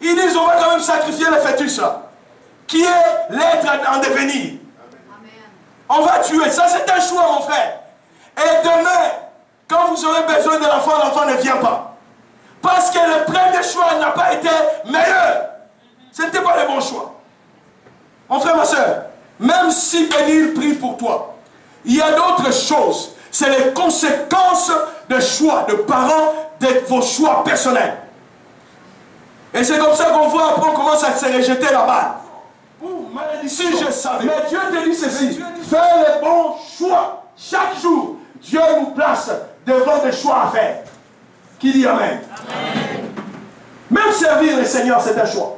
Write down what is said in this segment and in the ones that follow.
Ils disent on va quand même sacrifier le fœtus là, qui est l'être en devenir. On va tuer, ça c'est un choix mon frère. Et demain, quand vous aurez besoin de l'enfant, l'enfant ne vient pas. Parce que le premier choix n'a pas été meilleur. Ce n'était pas le bon choix. Mon frère, ma soeur, même si Bénil prie pour toi, il y a d'autres choses. C'est les conséquences de choix de parents, de vos choix personnels. Et c'est comme ça qu'on voit après on commence à se rejeter la balle. Si je savais. Mais Dieu te dit ceci. Fais les bons choix. Chaque jour, Dieu nous place devant des choix à faire. Qui dit Amen? Amen. Même servir le Seigneur, c'est un choix.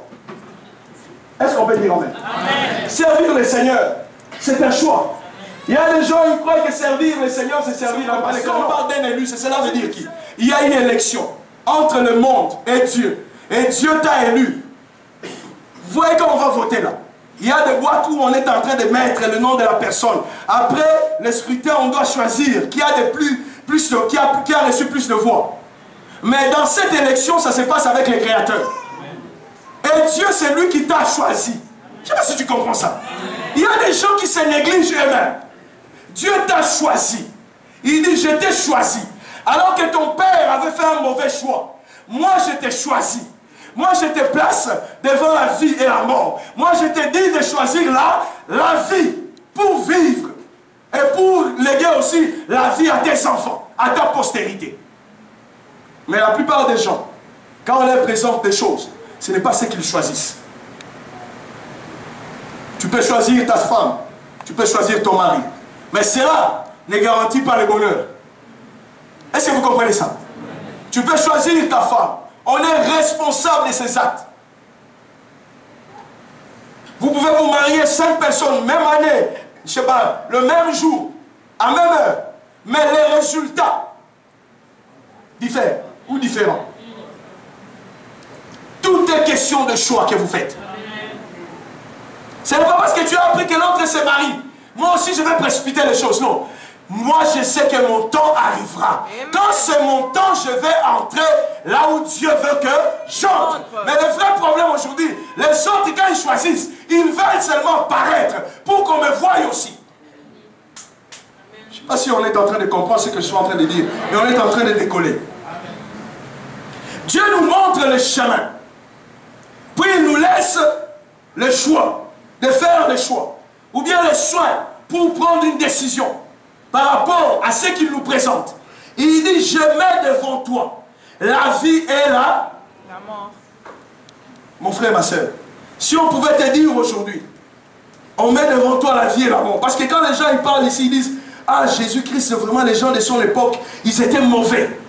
Est-ce qu'on peut dire Amen? Amen. Servir le Seigneur, c'est un choix. Il y a des gens qui croient que servir le Seigneur, c'est servir la parole. Quand on parle d'un élu, cela veut dire qu'il y a une élection entre le monde et Dieu. Et Dieu t'a élu. Vous voyez quand on va voter là. Il y a des boîtes où on est en train de mettre le nom de la personne. Après le scrutin, on doit choisir qui a, qui a reçu plus de voix. Mais dans cette élection, ça se passe avec les créateurs. Et Dieu, c'est lui qui t'a choisi. Je ne sais pas si tu comprends ça. Il y a des gens qui se négligent eux-mêmes. Dieu t'a choisi. Il dit, je t'ai choisi. Alors que ton père avait fait un mauvais choix. Moi, je t'ai choisi. Moi, je te place devant la vie et la mort. Moi, je te dis de choisir la vie pour vivre. Et pour léguer aussi la vie à tes enfants, à ta postérité. Mais la plupart des gens, quand on leur présente des choses, ce n'est pas ce qu'ils choisissent. Tu peux choisir ta femme, tu peux choisir ton mari. Mais cela ne garantit pas le bonheur. Est-ce que vous comprenez ça? Tu peux choisir ta femme. On est responsable de ses actes. Vous pouvez vous marier 5 personnes, même année, je ne sais pas, le même jour, à même heure. Mais les résultats diffèrent ou différents. Tout est question de choix que vous faites. Ce n'est pas parce que tu as appris que l'autre se marie. Moi aussi, je vais précipiter les choses. Non. Moi, je sais que mon temps arrivera. Quand c'est mon temps, je vais entrer là où Dieu veut que j'entre. Mais le vrai problème aujourd'hui, les autres, quand ils choisissent, ils veulent seulement paraître pour qu'on me voie aussi. Je ne sais pas si on est en train de comprendre ce que je suis en train de dire, mais on est en train de décoller. Dieu nous montre le chemin. Puis il nous laisse le choix, de faire le choix. Ou bien le soin pour prendre une décision. Par rapport à ce qu'il nous présente. Il dit, je mets devant toi la vie et la mort. Mon frère, ma soeur, si on pouvait te dire aujourd'hui, on met devant toi la vie et la mort. Parce que quand les gens ils parlent ici, ils disent, ah Jésus-Christ, vraiment les gens de son époque, ils étaient mauvais.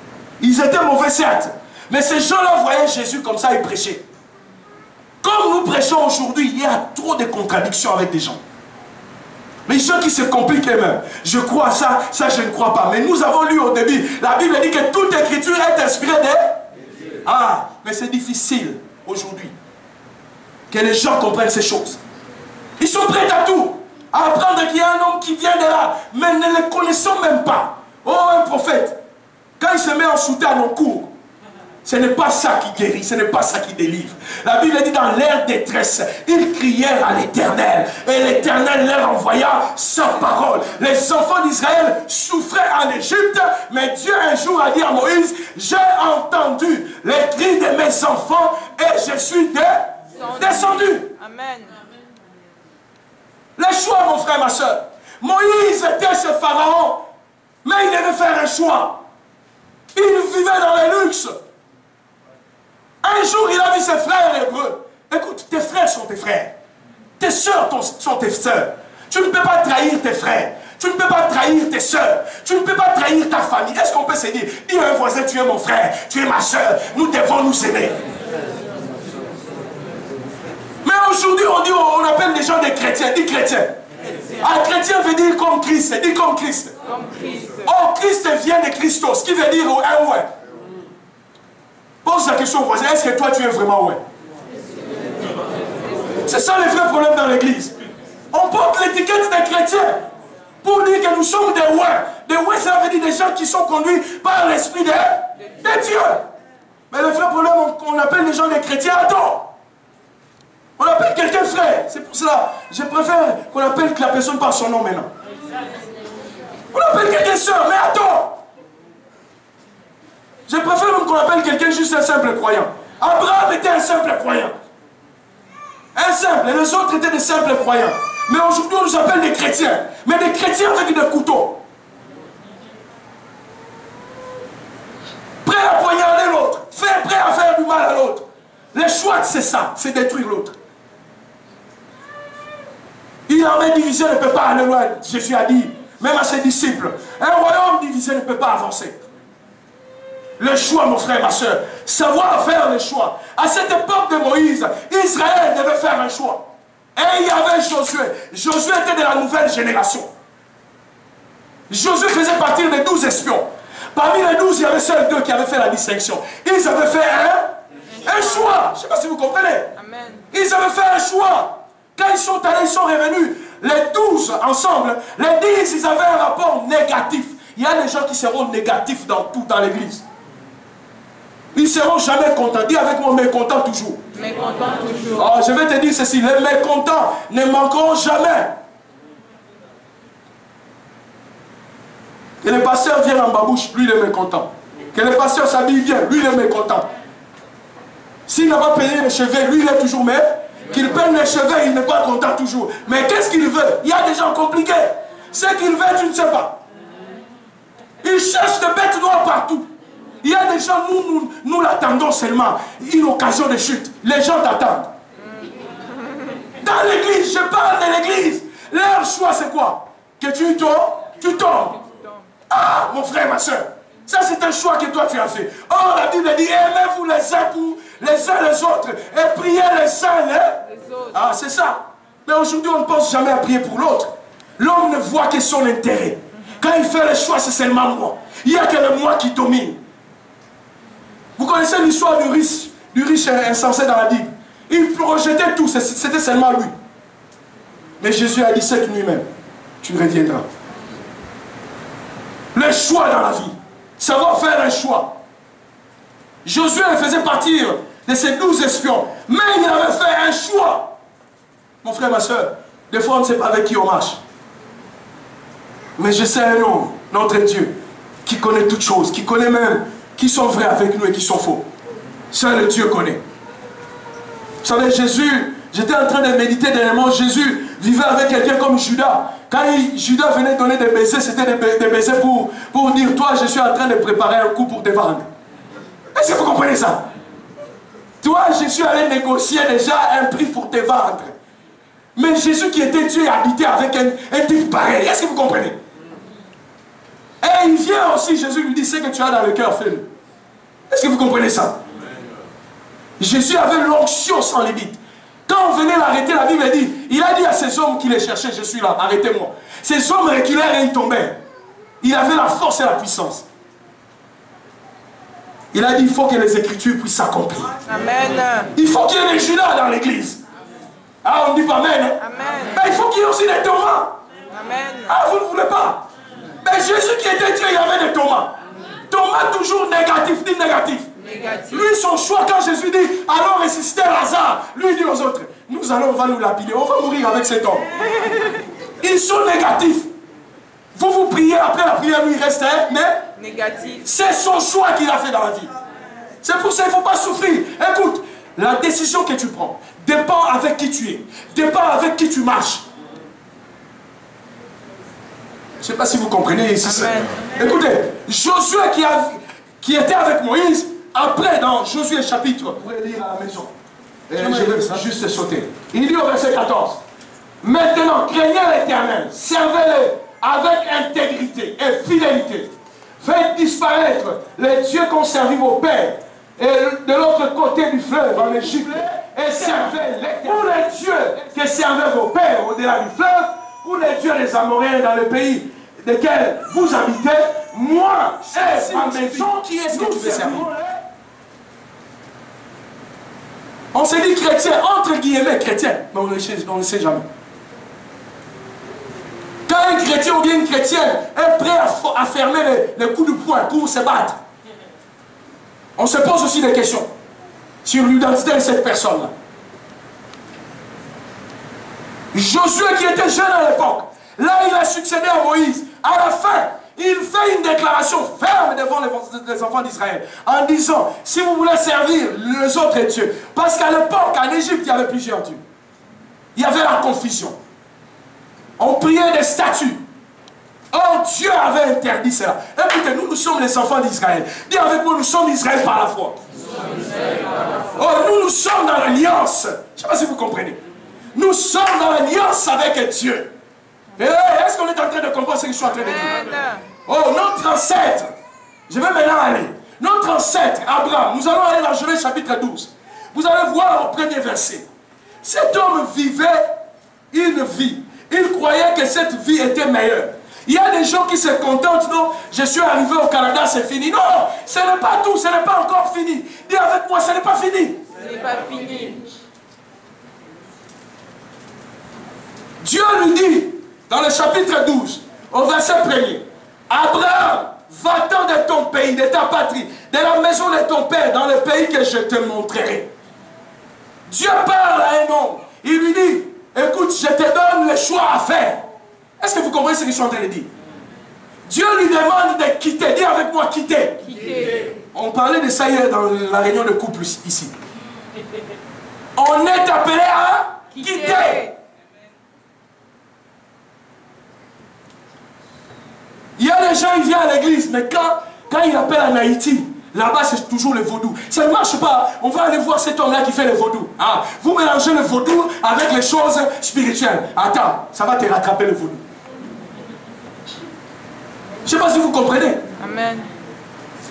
Ils étaient mauvais certes. Mais ces gens-là voyaient Jésus comme ça, ils prêchaient. Comme nous prêchons aujourd'hui, il y a trop de contradictions avec des gens. Les gens qui se compliquent eux-mêmes. Je crois ça, ça je ne crois pas. Mais nous avons lu au début, la Bible dit que toute écriture est inspirée de... Ah, mais c'est difficile aujourd'hui que les gens comprennent ces choses. Ils sont prêts à tout. À apprendre qu'il y a un homme qui vient de là, mais ne le connaissons même pas. Oh, un prophète. Quand il se met en soutane au cours, ce n'est pas ça qui guérit, ce n'est pas ça qui délivre. La Bible dit dans leur détresse, ils crièrent à l'Éternel. Et l'Éternel leur envoya sa parole. Les enfants d'Israël souffraient en Égypte, mais Dieu un jour a dit à Moïse, j'ai entendu les cris de mes enfants et je suis descendu. Amen. Le choix, mon frère, ma soeur. Moïse était ce pharaon, mais il devait faire un choix. Il vivait dans le luxe. Un jour, il a vu ses frères hébreux. Écoute, tes frères sont tes frères. Tes sœurs sont tes sœurs. Tu ne peux pas trahir tes frères. Tu ne peux pas trahir tes sœurs. Tu ne peux pas trahir ta famille. Est-ce qu'on peut se dire, dis à un voisin, tu es mon frère, tu es ma sœur, nous devons nous aimer. Mais aujourd'hui, on dit, on appelle les gens des chrétiens. Dis chrétien. Ah, chrétien veut dire comme Christ. Dis comme Christ. Oh, Christ vient de Christos, qui veut dire un ouais. Pose la question au voisin, est-ce que toi tu es vraiment ouais? C'est ça le vrai problème dans l'église. On porte l'étiquette des chrétiens pour dire que nous sommes des ouais. Des ouais, ça veut dire des gens qui sont conduits par l'Esprit de Dieu. Mais le vrai problème, on appelle les gens des chrétiens. Attends! On appelle quelqu'un frère. C'est pour cela, je préfère qu'on appelle la personne par son nom maintenant. On appelle quelqu'un sœur, mais attends! Je préfère même qu'on appelle quelqu'un juste un simple croyant. Abraham était un simple croyant. Un simple, et les autres étaient des simples croyants. Mais aujourd'hui, on nous appelle des chrétiens. Mais des chrétiens avec des couteaux. Prêt à poignarder l'autre. Prêt à faire du mal à l'autre. Le choix, c'est ça, c'est détruire l'autre. Une armée divisée ne peut pas aller loin. Jésus a dit, même à ses disciples, un royaume divisé ne peut pas avancer. Le choix, mon frère, ma soeur, savoir faire le choix. À cette époque de Moïse, Israël devait faire un choix. Et il y avait Josué. Josué était de la nouvelle génération. Josué faisait partie des 12 espions. Parmi les 12, il y avait seuls 2 qui avaient fait la distinction. Ils avaient fait un choix. Je ne sais pas si vous comprenez. Amen. Ils avaient fait un choix. Quand ils sont allés, ils sont revenus. Les 12 ensemble, les 10, ils avaient un rapport négatif. Il y a des gens qui seront négatifs dans l'église. Ils ne seront jamais contents. Dis avec moi, mécontents toujours. Mécontents toujours. Oh, je vais te dire ceci, les mécontents ne manqueront jamais. Que le pasteur vienne en babouche, lui il est mécontent. Que le pasteur s'habille bien, lui il est mécontent. S'il n'a pas payé les cheveux, lui il est toujours mais qu'il paye les cheveux, il n'est pas content toujours. Mais qu'est-ce qu'il veut? Il y a des gens compliqués. Ce qu'il veut, tu ne sais pas. Il cherche des bêtes noires partout. Il y a des gens, nous l'attendons seulement. Une occasion de chute. Les gens t'attendent. Dans l'église, je parle de l'église. Leur choix, c'est quoi? Que tu tombes, tu tombes. Ah, mon frère, ma soeur. Ça, c'est un choix que toi, tu as fait. Or, la Bible dit, aimez-vous les uns pour les uns les autres. Et priez les uns les autres. Ah, c'est ça. Mais aujourd'hui, on ne pense jamais à prier pour l'autre. L'homme ne voit que son intérêt. Quand il fait le choix, c'est seulement moi. Il n'y a que le moi qui domine. Vous connaissez l'histoire du riche insensé dans la Bible. Il projetait tout, c'était seulement lui. Mais Jésus a dit cette nuit même, tu reviendras. Le choix dans la vie. Savoir faire un choix. Josué faisait partir de ces 12 espions. Mais il avait fait un choix. Mon frère, ma soeur, des fois on ne sait pas avec qui on marche. Mais je sais un homme, notre Dieu, qui connaît toutes choses, qui connaît même qui sont vrais avec nous et qui sont faux. Seul Dieu connaît. Vous savez, Jésus, j'étais en train de méditer dernièrement, Jésus vivait avec quelqu'un comme Judas. Quand Judas venait donner des baisers, c'était des baisers pour dire, toi, je suis en train de préparer un coup pour te vendre. Est-ce que vous comprenez ça? Toi, je suis allé négocier déjà un prix pour te vendre. Mais Jésus qui était Dieu habitait avec un type pareil. Est-ce que vous comprenez? Et il vient aussi, Jésus lui dit, ce que tu as dans le cœur, fais-le. Est-ce que vous comprenez ça? Jésus avait l'onction sans limite. Quand on venait l'arrêter, la Bible dit, il a dit à ces hommes qui les cherchaient, je suis là, arrêtez-moi. Ces hommes reculèrent et ils tombèrent. Il avait la force et la puissance. Il a dit, il faut que les Écritures puissent s'accomplir. Amen. Il faut qu'il y ait des Judas dans l'église. Ah, on ne dit pas Amen. Amen. Mais il faut qu'il y ait aussi des Thomas. Amen. Ah, vous ne voulez pas? Mais Jésus qui était Dieu, il y avait des Thomas. Thomas toujours négatif, dit négatif. Lui, son choix, quand Jésus dit, allons ressusciter Lazare, lui dit aux autres, on va nous lapider, on va mourir avec cet homme. Ils sont négatifs. Vous priez, après la prière, lui, il reste négatif. C'est son choix qu'il a fait dans la vie. C'est pour ça qu'il ne faut pas souffrir. Écoute, la décision que tu prends dépend avec qui tu es, dépend avec qui tu marches. Je ne sais pas si vous comprenez ici. Écoutez, Josué qui était avec Moïse, après dans Josué chapitre, vous pouvez lire à la maison. Je vais juste sauter. Il dit au verset 14, maintenant, craignez l'Éternel, servez-le avec intégrité et fidélité. Faites disparaître les dieux qu'ont servi vos pères et de l'autre côté du fleuve en Égypte et servez l'Éternel. Pour les dieux que servaient vos pères au-delà du fleuve, pour les dieux des Amoréens dans le pays desquels vous habitez, moi et ma maison, qui est-ce que tu veux servir? On s'est dit chrétien, entre guillemets chrétien, mais on ne sait jamais. Quand un chrétien ou bien une chrétienne est prêt à fermer les coups de poing pour se battre, On se pose aussi des questions sur l'identité de cette personne-là. Josué qui était jeune à l'époque, là il a succédé à Moïse. À la fin, il fait une déclaration ferme devant les enfants d'Israël en disant, si vous voulez servir les autres dieux, parce qu'à l'époque, en Égypte, il y avait plusieurs dieux. Il y avait la confusion. On priait des statues. Or, Dieu avait interdit cela. Écoutez, nous sommes les enfants d'Israël. Dis avec moi, nous sommes d'Israël par la foi. Oh, nous sommes dans l'alliance. Je ne sais pas si vous comprenez. Nous sommes dans l'alliance avec Dieu. Est-ce qu'on est en train de comprendre ce que je suis en train de dire? Oh, notre ancêtre, je vais maintenant aller. Notre ancêtre, Abraham, nous allons aller dans Genèse chapitre 12. Vous allez voir au premier verset. Cet homme vivait une vie. Il croyait que cette vie était meilleure. Il y a des gens qui se contentent, non, je suis arrivé au Canada, c'est fini. Non, ce n'est pas tout, ce n'est pas encore fini. Dis avec moi, ce n'est pas fini. Ce n'est pas fini. Dieu lui dit, dans le chapitre 12, au verset 1er, Abraham, va-t'en de ton pays, de ta patrie, de la maison de ton père, dans le pays que je te montrerai. Dieu parle à un homme. Il lui dit, écoute, je te donne le choix à faire. Est-ce que vous comprenez ce que je suis en train de dire? Dieu lui demande de quitter. Dis avec moi, quitter. Quitter. On parlait de ça hier dans la réunion de couple ici. On est appelé à quitter. Il y a des gens, ils viennent à l'église, mais quand ils appellent en Haïti, là-bas c'est toujours le vaudou. Ça ne marche pas. On va aller voir cet homme-là qui fait le vaudou. Ah, vous mélangez le vaudou avec les choses spirituelles. Attends, ça va te rattraper le vaudou. Je ne sais pas si vous comprenez. Amen.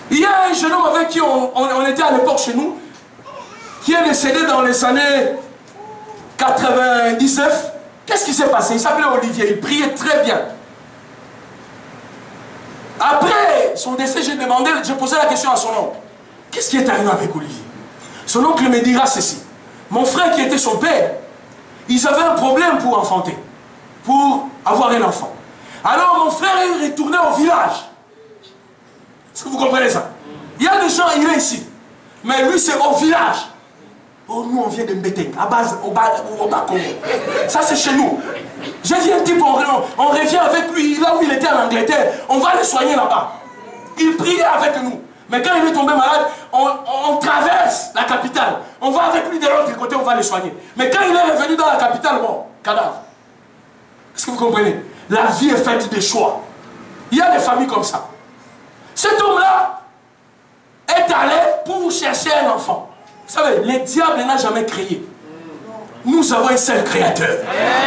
Il y a un jeune homme avec qui on était à l'époque chez nous, qui est décédé dans les années 99. Qu'est-ce qui s'est passé? Il s'appelait Olivier, il priait très bien. Après son décès, j'ai posé la question à son oncle. Qu'est-ce qui est arrivé avec Olivier? Son oncle me dira ceci. Mon frère qui était son père, ils avaient un problème pour enfanter, pour avoir un enfant. Alors mon frère est retourné au village. Est-ce que vous comprenez ça? Il y a des gens, il est ici. Mais lui c'est au village. Oh, nous on vient de Mbeteng, à base, au Bakongo. Ça c'est chez nous. J'ai dit un type, on revient avec lui, là où il était en Angleterre, on va le soigner là-bas. Il priait avec nous. Mais quand il est tombé malade, on traverse la capitale. On va avec lui de l'autre côté, on va le soigner. Mais quand il est revenu dans la capitale, bon, cadavre. Est-ce que vous comprenez? La vie est faite de choix. Il y a des familles comme ça. Cet homme-là est allé pour chercher un enfant. Vous savez, le diable n'a jamais créé. Nous avons un seul créateur.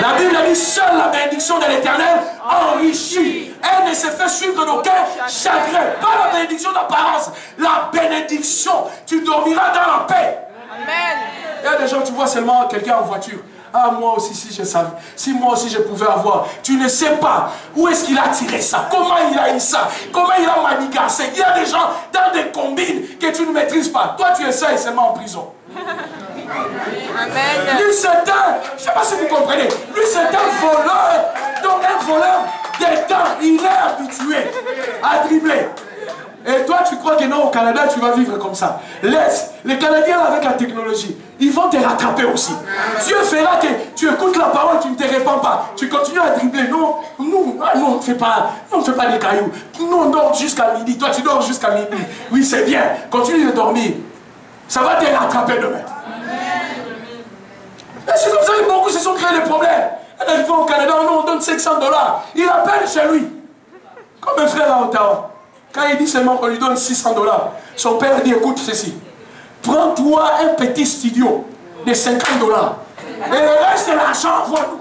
La Bible dit, seule la bénédiction de l'Éternel enrichit. Elle ne se fait suivre d'aucun chagrin. Pas la bénédiction d'apparence. La bénédiction. Tu dormiras dans la paix. Amen. Il y a des gens, tu vois seulement quelqu'un en voiture. Ah, moi aussi, si je savais, si moi aussi je pouvais avoir. Tu ne sais pas où est-ce qu'il a tiré ça, comment il a eu ça, comment il a manigancé. Il y a des gens dans des combines que tu ne maîtrises pas. Toi, tu essayes seulement en prison. Amen. Lui, c'est un, je ne sais pas si vous comprenez, lui, c'est un voleur, donc un voleur des temps. Il est habitué à dribbler. Et toi, tu crois que non, au Canada, tu vas vivre comme ça. Laisse. Les Canadiens, avec la technologie, ils vont te rattraper aussi. Dieu fera que tu écoutes la parole, tu ne te répands pas. Tu continues à dribbler. Non, nous, on ne fait pas des cailloux. Nous, on dort jusqu'à midi. Toi, tu dors jusqu'à midi. Oui, c'est bien. Continue de dormir. Ça va te rattraper demain. Et c'est comme ça que beaucoup se sont créés des problèmes. On arrive au Canada, on donne $500. Il appelle chez lui. Comme un frère à Ottawa. Quand il dit seulement qu'on lui donne $600, son père dit, écoute ceci, prends-toi un petit studio de $50. Et le reste de l'argent, envoie-nous.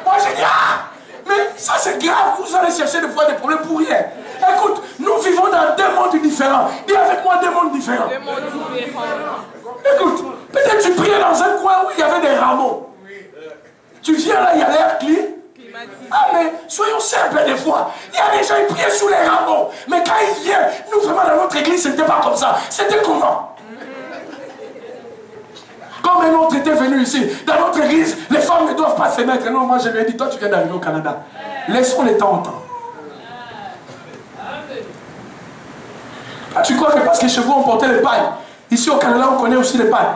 Moi j'ai dit, ah, mais ça c'est grave, vous allez chercher des fois des problèmes pour rien. Écoute, nous vivons dans deux mondes différents. Dis avec moi deux mondes différents. Deux mondes différents. Écoute, peut-être tu priais dans un coin où il y avait des rameaux. Tu viens là, il y a l'air clean. Ah mais soyons simples des fois. Il y a des gens qui priaient sous les rameaux. Mais quand ils viennent, nous vraiment dans notre église, c'était pas comme ça. C'était comment? Comme un autre était venu ici, dans notre église, les femmes ne doivent pas se mettre. Non, moi je lui ai dit, toi tu viens d'arriver au Canada. Laissons les temps au temps. Tu crois que parce que chez vous on portait les pailles, ici au Canada on connaît aussi les pailles.